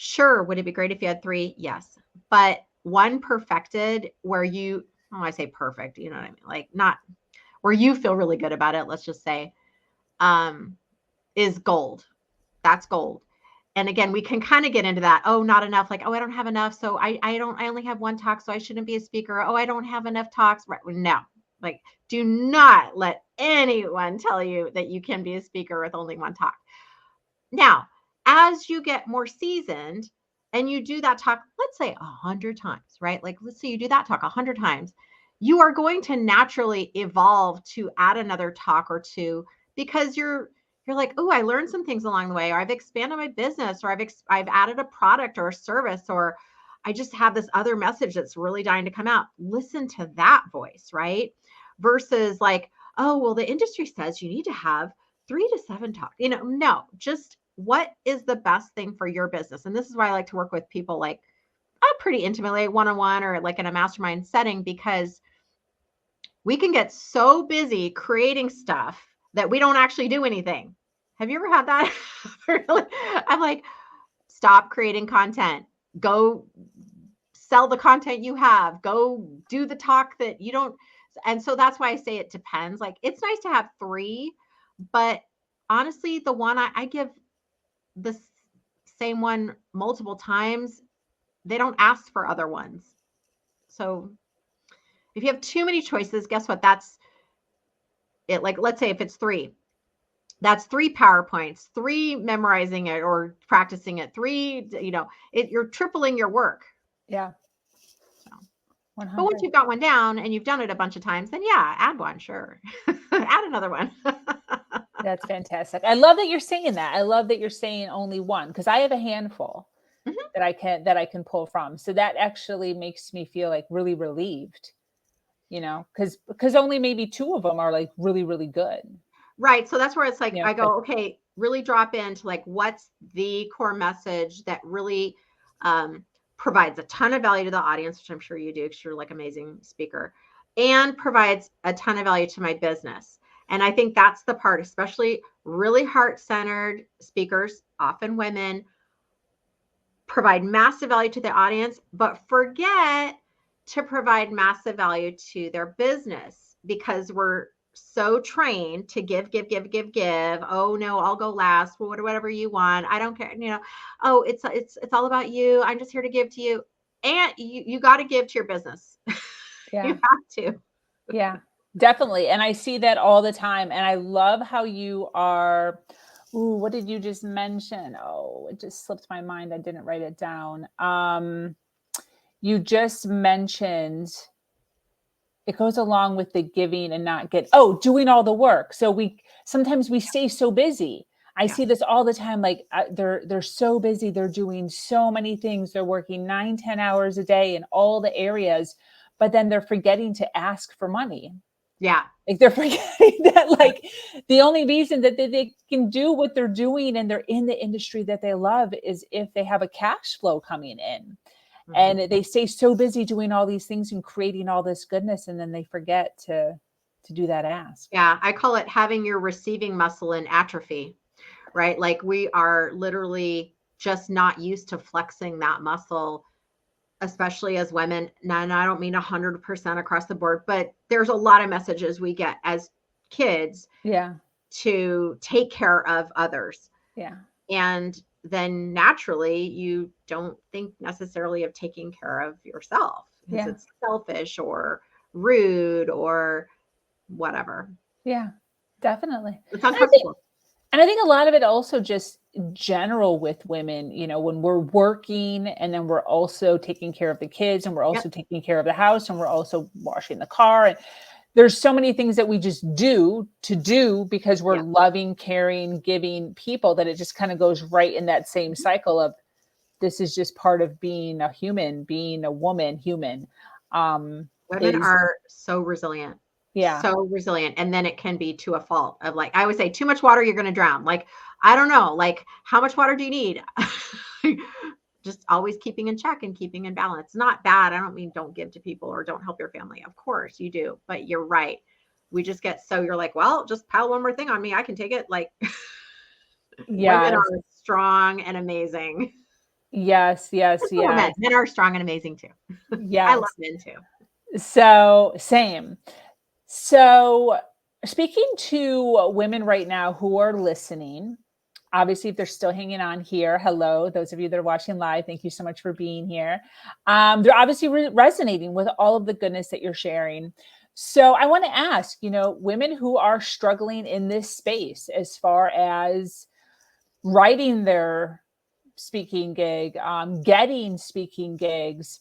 Sure. Would it be great if you had 3? Yes. But one perfected where you, when I say perfect, you know what I mean? Like not where you feel really good about it, let's just say, um, is gold. That's gold. And again, we can kind of get into that. Oh, not enough. Like, oh, I don't have enough. So I only have one talk. So I shouldn't be a speaker. Oh, I don't have enough talks. Right. No, like, do not let anyone tell you that you can be a speaker with only one talk. Now, as you get more seasoned and you do that talk, let's say 100 times, right? Like, let's say you do that talk 100 times, you are going to naturally evolve to add another talk or two because you're like, oh, I learned some things along the way, or I've expanded my business, or I've added a product or a service, or I just have this other message that's really dying to come out. Listen to that voice, right? Versus like, oh, well, the industry says you need to have 3 to 7 talks. No, just what is the best thing for your business? And this is why I like to work with people like pretty intimately, one-on-one or like in a mastermind setting, because we can get so busy creating stuff that we don't actually do anything. Have you ever had that? Really? I'm like, stop creating content. Go sell the content you have. Go do the talk that you don't. And so that's why I say it depends. Like, it's nice to have 3, but honestly, the one I give the same one multiple times, they don't ask for other ones. So if you have too many choices, guess what? That's it. Like, let's say if it's 3, that's 3 PowerPoints, 3 memorizing it or practicing it, 3, you're tripling your work. Yeah. So, but once you've got one down and you've done it a bunch of times, then yeah, add one. Sure. Add another one. That's fantastic. I love that you're saying that. I love that you're saying only one, because I have a handful that I can pull from. So that actually makes me feel like really relieved, because only maybe 2 of them are like really, really good. Right. So that's where it's like, I But go, okay, really drop into like, what's the core message that really provides a ton of value to the audience, which I'm sure you do because you're like amazing speaker, and provides a ton of value to my business. And I think that's the part, especially really heart-centered speakers, often women, provide massive value to the audience, but forget to provide massive value to their business because we're so trained to give, give, give, give, give. Oh no, I'll go last. Well, whatever you want. I don't care. Oh, it's all about you. I'm just here to give to you. And you got to give to your business. yeah, You have to. yeah, definitely. And I see that all the time. And I love how you are. Ooh, what did you just mention? Oh, it just slipped my mind. I didn't write it down. You just mentioned it goes along with the giving and not get, doing all the work. So sometimes we stay so busy. I see this all the time. Like they're so busy. They're doing so many things. They're working 9-10 hours a day in all the areas, but then they're forgetting to ask for money. Yeah. Like they're forgetting that like the only reason that they can do what they're doing and they're in the industry that they love is if they have a cash flow coming in. And they stay so busy doing all these things and creating all this goodness, and then they forget to do that ask. Yeah, I call it having your receiving muscle in atrophy, right? Like we are literally just not used to flexing that muscle, especially as women. Now, and I don't mean 100% across the board, but there's a lot of messages we get as kids to take care of others. Yeah. And then naturally you don't think necessarily of taking care of yourself because it's selfish or rude or whatever. Yeah, definitely. It's uncomfortable. And I think a lot of it also just general with women, when we're working and then we're also taking care of the kids and we're also taking care of the house and we're also washing the car. And there's so many things that we just do because we're loving, caring, giving people that it just kind of goes right in that same cycle of this is just part of being a human, being a woman, human. Women are so resilient. Yeah. So resilient. And then it can be to a fault of like, I would say too much water, you're going to drown. Like, I don't know, like how much water do you need? Just always keeping in check and keeping in balance. It's not bad. I don't mean don't give to people or don't help your family. Of course you do, but you're right. We just get so you're like, well, just pile one more thing on me. I can take it. Like women are strong and amazing. Yes, yes, That's what I yes, meant. Men are strong and amazing too. I love yes. men too. So same. So speaking to women right now who are listening, obviously if they're still hanging on here, hello, those of you that are watching live, thank you so much for being here. They're obviously resonating with all of the goodness that you're sharing. So I want to ask, women who are struggling in this space as far as writing their speaking gig, getting speaking gigs,